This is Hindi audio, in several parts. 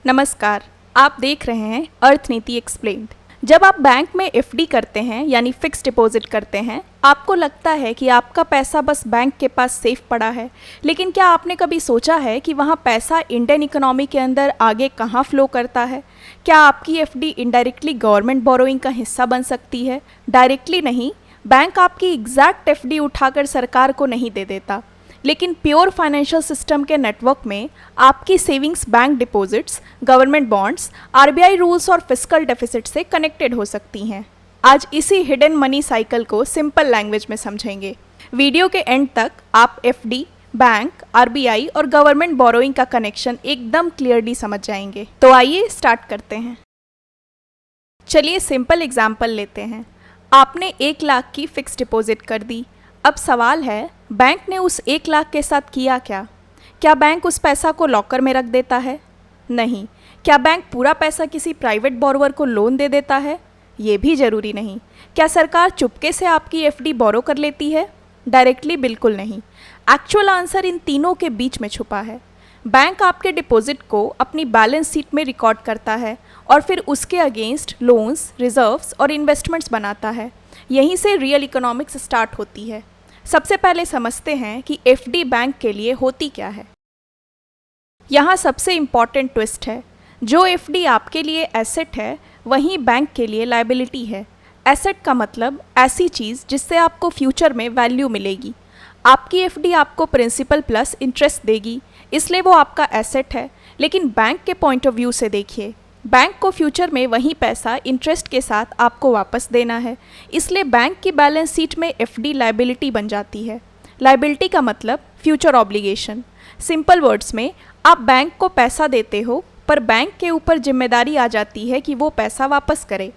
नमस्कार, आप देख रहे हैं अर्थनीति एक्सप्लेन्ड। जब आप बैंक में एफडी करते हैं यानी फिक्स डिपॉजिट करते हैं, आपको लगता है कि आपका पैसा बस बैंक के पास सेफ पड़ा है। लेकिन क्या आपने कभी सोचा है कि वहाँ पैसा इंडियन इकोनॉमी के अंदर आगे कहाँ फ्लो करता है? क्या आपकी एफडी इनडायरेक्टली गवर्नमेंट बोरोइंग का हिस्सा बन सकती है? डायरेक्टली नहीं, बैंक आपकी एग्जैक्ट एफडी उठाकर सरकार को नहीं दे देता, लेकिन प्योर फाइनेंशियल सिस्टम के नेटवर्क में आपकी savings bank deposits, government bonds, RBI rules और फिस्कल डेफिसिट से कनेक्टेड हो सकती हैं। आज इसी हिडन मनी साइकिल को सिंपल लैंग्वेज में समझेंगे। वीडियो के एंड तक आप एफडी, बैंक, आरबीआई और गवर्नमेंट बोरोइंग का कनेक्शन एकदम क्लियरली समझ जाएंगे। तो आइए स्टार्ट करते हैं। चलिए सिंपल एग्जाम्पल लेते हैं। आपने 1 लाख की फिक्स डिपॉजिट कर दी। अब सवाल है, बैंक ने उस 1 लाख के साथ किया क्या? क्या बैंक उस पैसा को लॉकर में रख देता है? नहीं। क्या बैंक पूरा पैसा किसी प्राइवेट बोरोवर को लोन दे देता है? ये भी ज़रूरी नहीं। क्या सरकार चुपके से आपकी एफडी बोरो कर लेती है? डायरेक्टली बिल्कुल नहीं। एक्चुअल आंसर इन तीनों के बीच में छुपा है। बैंक आपके डिपॉजिट को अपनी बैलेंस शीट में रिकॉर्ड करता है और फिर उसके अगेंस्ट लोन्स, रिजर्व्स और इन्वेस्टमेंट्स बनाता है। यहीं से रियल इकोनॉमिक्स स्टार्ट होती है। सबसे पहले समझते हैं कि एफडी बैंक के लिए होती क्या है। यहाँ सबसे इम्पॉर्टेंट ट्विस्ट है, जो एफडी आपके लिए एसेट है, वहीं बैंक के लिए लायबिलिटी है। एसेट का मतलब ऐसी चीज़ जिससे आपको फ्यूचर में वैल्यू मिलेगी। आपकी एफडी आपको प्रिंसिपल प्लस इंटरेस्ट देगी, इसलिए वो आपका एसेट है। लेकिन बैंक के पॉइंट ऑफ व्यू से देखिए, बैंक को फ्यूचर में वही पैसा इंटरेस्ट के साथ आपको वापस देना है, इसलिए बैंक की बैलेंस शीट में एफडी लायबिलिटी बन जाती है। लायबिलिटी का मतलब फ्यूचर ऑब्लिगेशन। सिंपल वर्ड्स में, आप बैंक को पैसा देते हो, पर बैंक के ऊपर जिम्मेदारी आ जाती है कि वो पैसा वापस करे।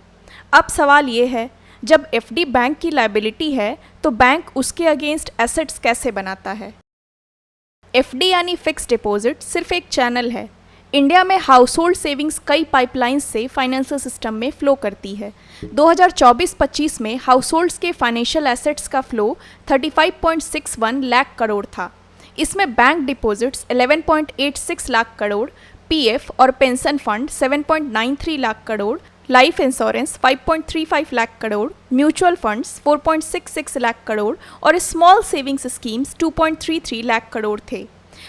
अब सवाल ये है, जब एफडी बैंक की लायबिलिटी है, तो बैंक उसके अगेंस्ट एसेट्स कैसे बनाता है? एफडी यानी फिक्स डिपॉजिट सिर्फ एक चैनल है। इंडिया में हाउस होल्ड सेविंग्स कई पाइपलाइंस से फाइनेंशियल सिस्टम में फ्लो करती है। 2024-25 में हाउस होल्ड्स के फाइनेंशियल एसेट्स का फ्लो 35.61 लाख करोड़ था। इसमें bank deposits 11.86 lakh crore, PF और pension fund 7.93 lakh crore, life insurance 5.35 lakh crore, mutual funds 4.66 lakh crore और small savings schemes 2.33 lakh crore थे।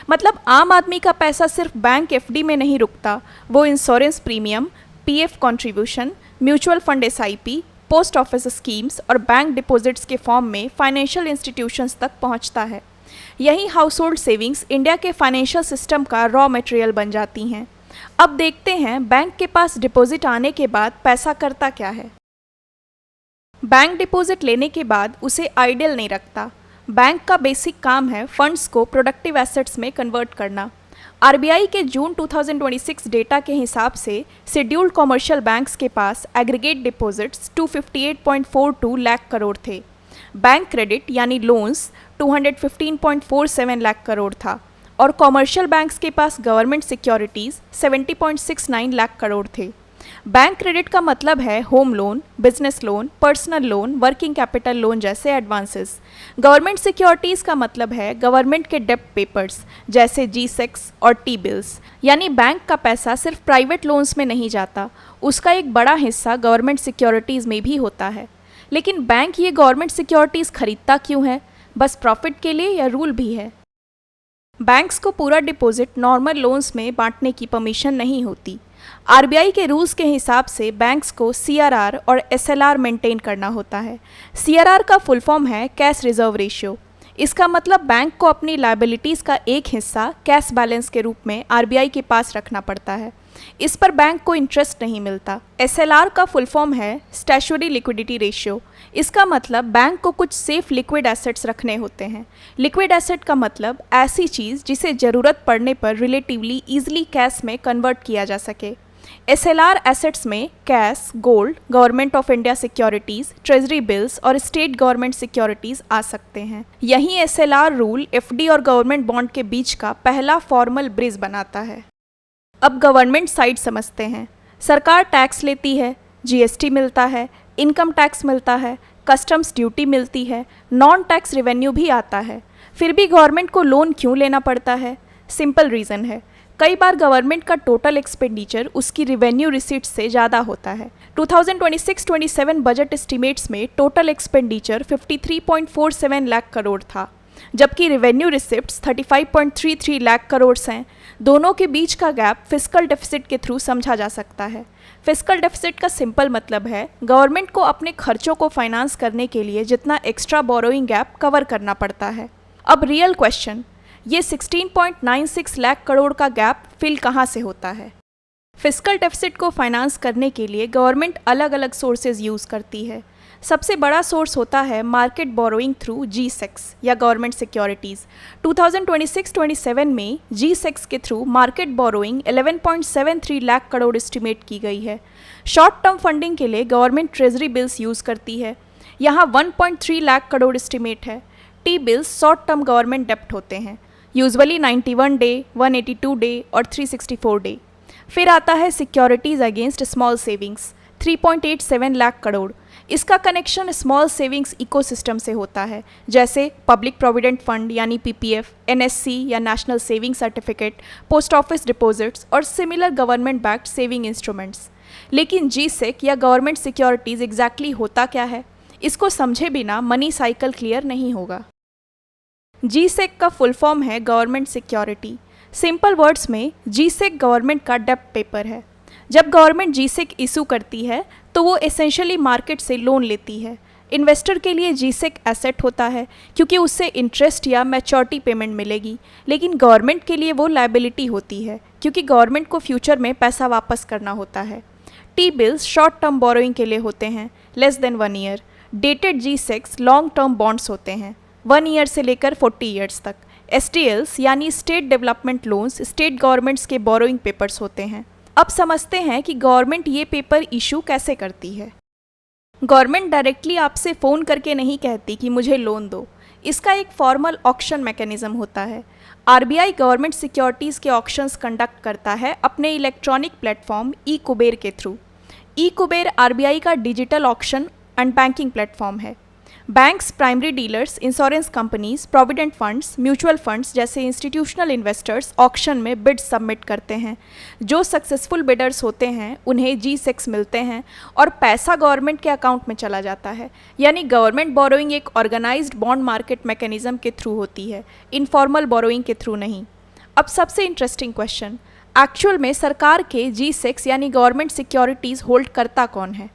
मतलब आम आदमी का पैसा सिर्फ बैंक एफडी में नहीं रुकता, वो insurance premium, PF contribution, mutual fund SIP, post office schemes और बैंक डिपॉजिट्स के फॉर्म में फाइनेंशियल इंस्टीट्यूशंस तक पहुंचता है। यही हाउस होल्ड सेविंग्स इंडिया के फाइनेंशियल सिस्टम का रॉ मटेरियल बन जाती हैं। अब देखते हैं बैंक के पास डिपॉजिट आने के बाद पैसा करता क्या है। बैंक डिपॉजिट लेने के बाद उसे आइडल नहीं रखता। बैंक का बेसिक काम है फंड्स को प्रोडक्टिव एसेट्स में कन्वर्ट करना। आरबीआई के जून 2026 डेटा के हिसाब से शेड्यूल्ड कॉमर्शियल बैंक्स के पास एग्रीगेट डिपॉजिट्स 258.42 लाख करोड़ थे। बैंक क्रेडिट यानी लोन्स 215.47 लाख करोड़ था और कॉमर्शियल बैंक्स के पास गवर्नमेंट सिक्योरिटीज़ 70.69 लाख करोड़ थे। बैंक क्रेडिट का मतलब है home loan, business loan, personal loan, working capital loan जैसे एडवांसेस। गवर्नमेंट सिक्योरिटीज़ का मतलब है गवर्नमेंट के डेप्ट पेपर्स जैसे G-Secs और T-bills। यानी बैंक का पैसा सिर्फ प्राइवेट लोन्स में नहीं जाता, उसका एक बड़ा हिस्सा गवर्नमेंट सिक्योरिटीज़ में भी होता है। लेकिन बैंक ये गवर्नमेंट सिक्योरिटीज़ खरीदता क्यों है? बस प्रॉफिट के लिए या रूल भी है? बैंक्स को पूरा डिपॉजिट नॉर्मल लोन्स में बांटने की परमिशन नहीं होती। आरबीआई के रूल्स के हिसाब से बैंक्स को सीआरआर और एसएलआर मेंटेन करना होता है। सीआरआर का फुल फॉर्म है कैश रिजर्व रेशियो। इसका मतलब बैंक को अपनी लायबिलिटीज़ का एक हिस्सा कैश बैलेंस के रूप में आरबीआई के पास रखना पड़ता है। इस पर बैंक को इंटरेस्ट नहीं मिलता। एसएलआर का फुल फॉर्म है स्टैट्यूटरी लिक्विडिटी रेशियो। इसका मतलब बैंक को कुछ सेफ लिक्विड एसेट्स रखने होते हैं। लिक्विड एसेट का मतलब ऐसी चीज़ जिसे ज़रूरत पड़ने पर रिलेटिवली ईजिली कैश में कन्वर्ट किया जा सके। एसएलआर एसेट्स में cash, gold, government of India securities, treasury bills और स्टेट गवर्नमेंट सिक्योरिटीज़ आ सकते हैं। यही एसएलआर रूल एफडी और गवर्नमेंट बॉन्ड के बीच का पहला फॉर्मल ब्रिज बनाता है। अब गवर्नमेंट साइड समझते हैं। सरकार टैक्स लेती है, जीएसटी मिलता है, इनकम टैक्स मिलता है, कस्टम्स ड्यूटी मिलती है, नॉन टैक्स रेवेन्यू भी आता है। फिर भी गवर्नमेंट को लोन क्यों लेना पड़ता है? सिंपल रीज़न है, कई बार गवर्नमेंट का टोटल एक्सपेंडिचर उसकी रिवेन्यू रिसीट्स से ज़्यादा होता है। 2026-27 बजट एस्टिमेट्स में टोटल एक्सपेंडिचर 53.47 लाख करोड़ था, जबकि रिवेन्यू रिसिप्ट्स 35.33 लाख करोड़ हैं। दोनों के बीच का गैप फिस्कल डेफिसिट के थ्रू समझा जा सकता है। फिस्कल डेफिसिट का सिंपल मतलब है गवर्नमेंट को अपने खर्चों को फाइनेंस करने के लिए जितना एक्स्ट्रा बोरोइंग गैप कवर करना पड़ता है। अब रियल क्वेश्चन, ये 16.96 लाख करोड़ का गैप फिल कहाँ से होता है? फिस्कल डेफिसिट को फाइनेंस करने के लिए गवर्नमेंट अलग अलग सोर्सेज यूज़ करती है। सबसे बड़ा सोर्स होता है मार्केट बोरोइंग थ्रू G-Secs या गवर्नमेंट सिक्योरिटीज़। 2026-27 में G-Secs के through market borrowing 11.73 lakh crore estimate की गई है। शॉर्ट टर्म फंडिंग के लिए गवर्नमेंट ट्रेजरी बिल्स यूज़ करती है, यहाँ 1.3 लाख करोड़ एस्टिमेट है। T bills short term government डेप्ट होते हैं, यूजुअली 91 डे, 182 डे और 364 डे। फिर आता है securities against small savings, 3.87 lakh crore. इसका कनेक्शन स्मॉल सेविंग्स इकोसिस्टम से होता है, जैसे पब्लिक प्रोविडेंट फंड यानी PPF, NSC या national saving certificate, post office deposits और similar government backed saving instruments. लेकिन G-Sec या गवर्नमेंट सिक्योरिटीज़ एग्जैक्टली होता क्या है, इसको समझे बिना मनी साइकिल क्लियर नहीं होगा। G-Sec का फुल फॉर्म है गवर्नमेंट सिक्योरिटी। सिंपल वर्ड्स में G-Sec गवर्नमेंट का डेप्ट पेपर है। जब गवर्नमेंट G-Sec इशू करती है तो वो एसेंशियली मार्केट से लोन लेती है। इन्वेस्टर के लिए G-Sec एसेट होता है क्योंकि उससे इंटरेस्ट या मैच्योरिटी पेमेंट मिलेगी, लेकिन गवर्नमेंट के लिए वो लायबिलिटी होती है क्योंकि गवर्नमेंट को फ्यूचर में पैसा वापस करना होता है। T bills short term borrowing के लिए होते हैं, less than 1 year. Dated G-Secs long term bonds होते हैं, 1 ईयर से लेकर 40 ईयर्स तक। STLs यानी state development loans state governments के बोरोइंग पेपर्स होते हैं। अब समझते हैं कि गवर्नमेंट ये पेपर इशू कैसे करती है। गवर्नमेंट डायरेक्टली आपसे फ़ोन करके नहीं कहती कि मुझे लोन दो, इसका एक फॉर्मल ऑक्शन मैकेनिज्म होता है। RBI गवर्नमेंट सिक्योरिटीज़ के ऑक्शंस कंडक्ट करता है अपने इलेक्ट्रॉनिक प्लेटफॉर्म ई-कुबेर के थ्रू। ई-कुबेर RBI का digital auction and banking platform है। Banks, primary dealers, insurance companies, provident funds, mutual funds जैसे इंस्टीट्यूशनल इन्वेस्टर्स ऑक्शन में बिड सबमिट करते हैं। जो सक्सेसफुल बिडर्स होते हैं उन्हें G-Secs मिलते हैं और पैसा गवर्नमेंट के अकाउंट में चला जाता है। यानी गवर्नमेंट बोरोइंग एक ऑर्गेनाइज्ड बॉन्ड मार्केट मैकेनिज्म के थ्रू होती है, इनफॉर्मल बोरोइंग के थ्रू नहीं। अब सबसे इंटरेस्टिंग क्वेश्चन, एक्चुअल में सरकार के G-Secs यानी गवर्नमेंट सिक्योरिटीज़ होल्ड करता कौन है?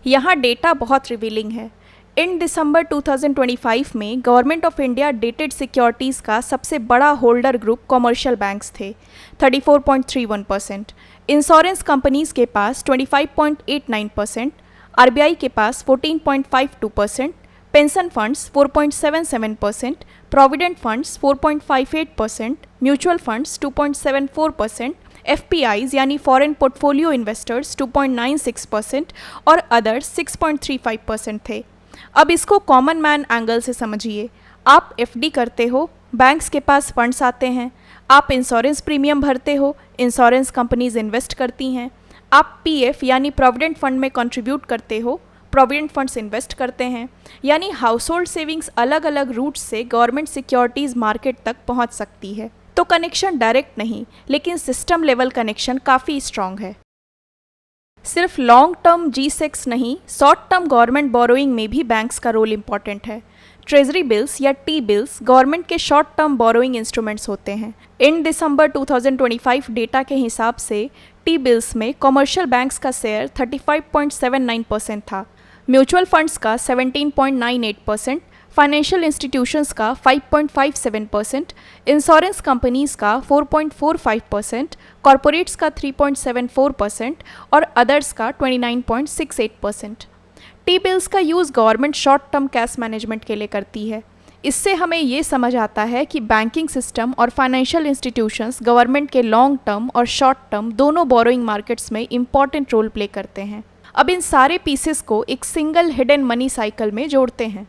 यहाँ डेटा बहुत रिवीलिंग है। इन दिसंबर 2025 में government of India dated securities का सबसे बड़ा होल्डर ग्रुप कमर्शियल बैंक्स थे, 34.31%। इंश्योरेंस कंपनीज के पास 25.89%, RBI के पास 14.52%, pension funds 4.77%, provident funds 4.58%, mutual funds 2.74%, FPIs यानी फॉरेन पोर्टफोलियो इन्वेस्टर्स 2.96% और अदर्स 6.35% थे। अब इसको कॉमन मैन एंगल से समझिए। आप FD करते हो, बैंक्स के पास फंड्स आते हैं। आप इंश्योरेंस प्रीमियम भरते हो, इंश्योरेंस कंपनीज इन्वेस्ट करती हैं। आप PF यानी प्रोविडेंट फंड में कंट्रीब्यूट करते हो, प्रोविडेंट फंड्स इन्वेस्ट करते हैं। यानी हाउस होल्ड सेविंग्स अलग अलग रूट से गवर्नमेंट सिक्योरिटीज़ मार्केट तक पहुंच सकती है। तो कनेक्शन डायरेक्ट नहीं, लेकिन सिस्टम लेवल कनेक्शन काफ़ी स्ट्रॉन्ग है। सिर्फ लॉन्ग टर्म G-Secs नहीं, शॉर्ट टर्म गवर्नमेंट बोरोइंग में भी बैंक्स का रोल इंपॉर्टेंट है। ट्रेजरी बिल्स या टी बिल्स गवर्नमेंट के शॉर्ट टर्म बोरोइंग इंस्ट्रूमेंट्स होते हैं। इन दिसंबर 2025 डेटा के हिसाब से टी बिल्स में कमर्शियल बैंक्स का शेयर 35.79% था, म्यूचुअल फंड्स का 17.98%, फाइनेंशियल इंस्टीट्यूशंस का 5.57%, इंश्योरेंस कंपनीज का 4.45%, कॉरपोरेट्स का 3.74% और अदर्स का 29.68%। टी बिल्स का use government short term cash management के लिए करती है। इससे हमें ये समझ आता है कि बैंकिंग सिस्टम और फाइनेंशियल इंस्टीट्यूशंस गवर्नमेंट के लॉन्ग टर्म और शॉर्ट टर्म दोनों बोरोइंग मार्केट्स में इंपॉर्टेंट रोल प्ले करते हैं। अब इन सारे पीसेस को एक सिंगल हिडन मनी साइकिल में जोड़ते हैं।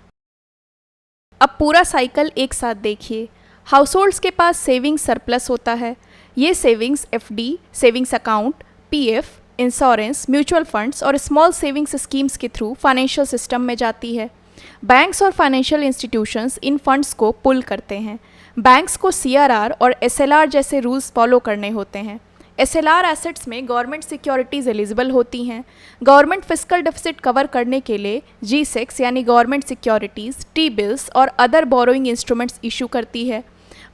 अब पूरा साइकिल एक साथ देखिए। हाउस होल्ड्स के पास सेविंग्स सरप्लस होता है। ये savings FD, savings account, PF, insurance, mutual funds और स्मॉल सेविंग्स स्कीम्स के थ्रू फाइनेंशियल सिस्टम में जाती है। बैंक्स और फाइनेंशियल इंस्टीट्यूशंस इन फंड्स को पुल करते हैं। बैंक्स को CRR और SLR जैसे रूल्स फॉलो करने होते हैं। SLR एसेट्स में गवर्नमेंट सिक्योरिटीज़ एलिजिबल होती हैं। गवर्नमेंट फिस्कल डेफिसिट कवर करने के लिए G6 यानी गवर्नमेंट सिक्योरिटीज़, T-बिल्स और अदर बोरोइंग इंस्ट्रूमेंट्स इशू करती है।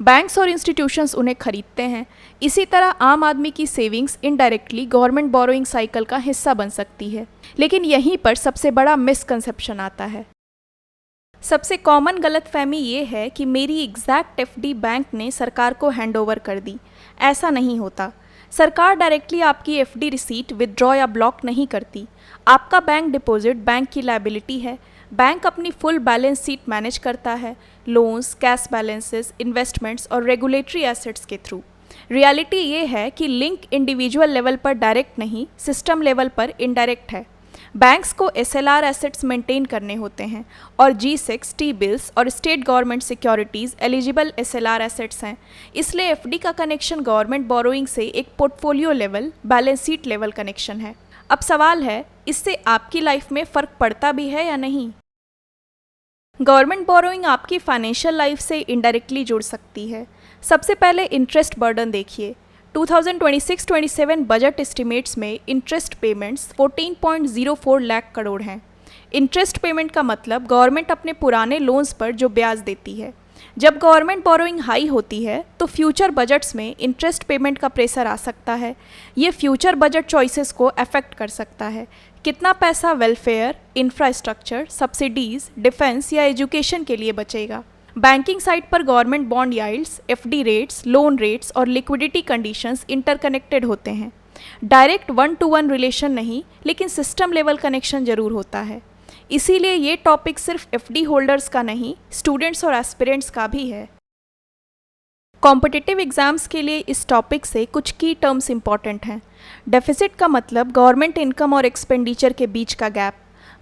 बैंक्स और इंस्टीट्यूशंस उन्हें खरीदते हैं। इसी तरह आम आदमी की savings indirectly government borrowing cycle का हिस्सा बन सकती है। लेकिन यहीं पर सबसे बड़ा मिसकंसेप्शन आता है। सबसे कॉमन गलतफहमी ये है कि मेरी एग्जैक्ट FD बैंक ने सरकार को हैंडओवर कर दी। ऐसा नहीं होता। सरकार डायरेक्टली आपकी FD रिसीट विदड्रॉ या ब्लॉक नहीं करती। आपका बैंक डिपॉजिट बैंक की लायबिलिटी है। बैंक अपनी फुल बैलेंस शीट मैनेज करता है, लोन्स, कैश बैलेंसेस, इन्वेस्टमेंट्स और रेगुलेटरी एसेट्स के थ्रू। रियलिटी ये है कि लिंक इंडिविजुअल लेवल पर डायरेक्ट नहीं, सिस्टम लेवल पर इनडायरेक्ट है। बैंक्स को SLR एसेट्स मेंटेन करने होते हैं और G6, T-बिल्स और state government securities eligible SLR assets हैं। इसलिए FD का कनेक्शन गवर्नमेंट बोरोइंग से एक portfolio level, balance sheet level connection है। अब सवाल है, इससे आपकी लाइफ में फ़र्क पड़ता भी है या नहीं? गवर्नमेंट बोरोइंग आपकी फाइनेंशियल लाइफ से इनडायरेक्टली जुड़ सकती है। सबसे पहले इंटरेस्ट बर्डन देखिए। 2026-27 बजट एस्टिमेट्स में इंटरेस्ट पेमेंट्स 14.04 लाख करोड़ हैं। इंटरेस्ट पेमेंट का मतलब गवर्नमेंट अपने पुराने लोन्स पर जो ब्याज देती है। जब गवर्नमेंट बोरोइंग हाई होती है तो फ्यूचर बजट्स में इंटरेस्ट पेमेंट का प्रेशर आ सकता है। ये फ्यूचर बजट चॉइसेस को अफेक्ट कर सकता है। कितना पैसा वेलफेयर, इंफ्रास्ट्रक्चर, सब्सिडीज़, डिफेंस या एजुकेशन के लिए बचेगा। बैंकिंग साइड पर government bond yields, FD rates, loan rates और लिक्विडिटी कंडीशंस इंटरकनेक्टेड होते हैं। डायरेक्ट 1-to-1 रिलेशन नहीं, लेकिन सिस्टम लेवल कनेक्शन जरूर होता है। इसीलिए ये टॉपिक सिर्फ FD होल्डर्स का नहीं, स्टूडेंट्स और एस्पिरेंट्स का भी है। कॉम्पिटिटिव एग्जाम्स के लिए इस टॉपिक से कुछ की टर्म्स इंपॉर्टेंट हैं। डेफिसिट का मतलब गवर्नमेंट इनकम और एक्सपेंडिचर के बीच का गैप।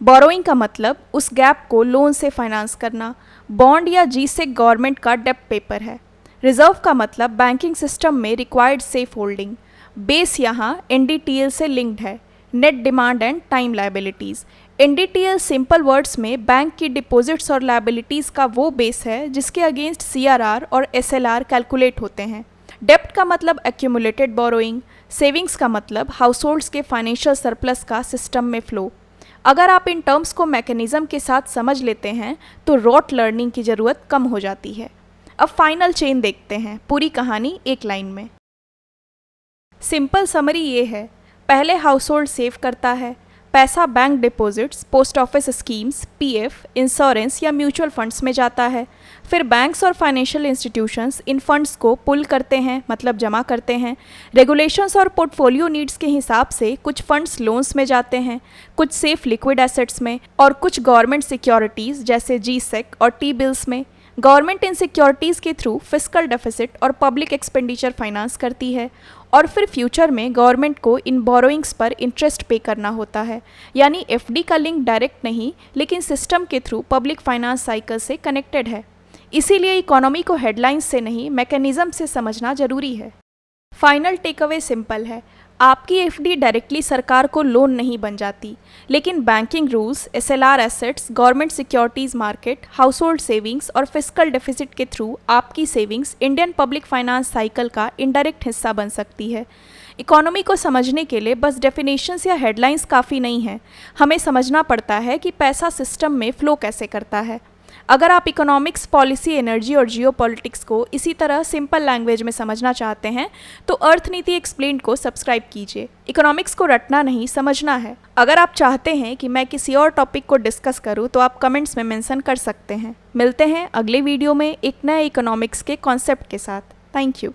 बोरोइंग का मतलब उस गैप को लोन से फाइनेंस करना। बॉन्ड या G6 गवर्नमेंट का डेप्ट पेपर है। रिजर्व का मतलब बैंकिंग सिस्टम में रिक्वायर्ड सेफ होल्डिंग। बेस यहाँ NDTL से लिंक्ड है, net demand and time liabilities. NDTL simple words में बैंक की डिपॉजिट्स और लायबिलिटीज़ का वो बेस है जिसके अगेंस्ट CRR और SLR कैलकुलेट होते हैं। डेप्ट का मतलब एक्यूमुलेटेड बोरोइंग। सेविंग्स का मतलब हाउसहोल्ड्स के फाइनेंशियल सरप्लस का सिस्टम में फ्लो। अगर आप इन टर्म्स को मैकेनिज्म के साथ समझ लेते हैं तो रॉट लर्निंग की ज़रूरत कम हो जाती है। अब फाइनल चेन देखते हैं, पूरी कहानी एक लाइन में। सिंपल समरी ये है, पहले हाउसहोल्ड सेव करता है, पैसा bank deposits, post office schemes, PF, insurance या म्यूचुअल फंड्स में जाता है। फिर बैंक्स और फाइनेंशियल इंस्टीट्यूशंस इन फंड्स को पुल करते हैं, मतलब जमा करते हैं। रेगुलेशंस और पोर्टफोलियो नीड्स के हिसाब से कुछ फंड्स लोन्स में जाते हैं, कुछ सेफ लिक्विड एसेट्स में और कुछ गवर्नमेंट सिक्योरिटीज़ जैसे G6 और T-बिल्स में। गवर्नमेंट इन सिक्योरिटीज़ के थ्रू फिस्कल डेफिसिट और पब्लिक एक्सपेंडिचर फाइनेंस करती है और फिर फ्यूचर में गवर्नमेंट को इन बोरोइंग्स पर इंटरेस्ट पे करना होता है। यानी FD का लिंक डायरेक्ट नहीं, लेकिन सिस्टम के थ्रू पब्लिक फाइनेंस साइकिल से कनेक्टेड है। इसीलिए इकोनॉमी को हेडलाइंस से नहीं, मैकेनिज्म से समझना जरूरी है। फाइनल टेकअवे सिंपल है, आपकी FD डायरेक्टली सरकार को लोन नहीं बन जाती, लेकिन banking rules, SLR assets, government securities market, household savings और फिस्कल डेफिसिट के थ्रू आपकी savings Indian public finance cycle का इनडायरेक्ट हिस्सा बन सकती है। इकोनॉमी को समझने के लिए बस डेफिनेशंस या हेडलाइंस काफ़ी नहीं है, हमें समझना पड़ता है कि पैसा सिस्टम में फ़्लो कैसे करता है। अगर आप इकोनॉमिक्स, पॉलिसी, एनर्जी और जियोपॉलिटिक्स को इसी तरह सिंपल लैंग्वेज में समझना चाहते हैं तो अर्थनीति एक्सप्लेन्ड को सब्सक्राइब कीजिए। इकोनॉमिक्स को रटना नहीं, समझना है। अगर आप चाहते हैं कि मैं किसी और टॉपिक को डिस्कस करूं तो आप कमेंट्स में मेंशन कर सकते हैं। मिलते हैं अगले वीडियो में एक नए इकोनॉमिक्स के कॉन्सेप्ट के साथ। Thank you.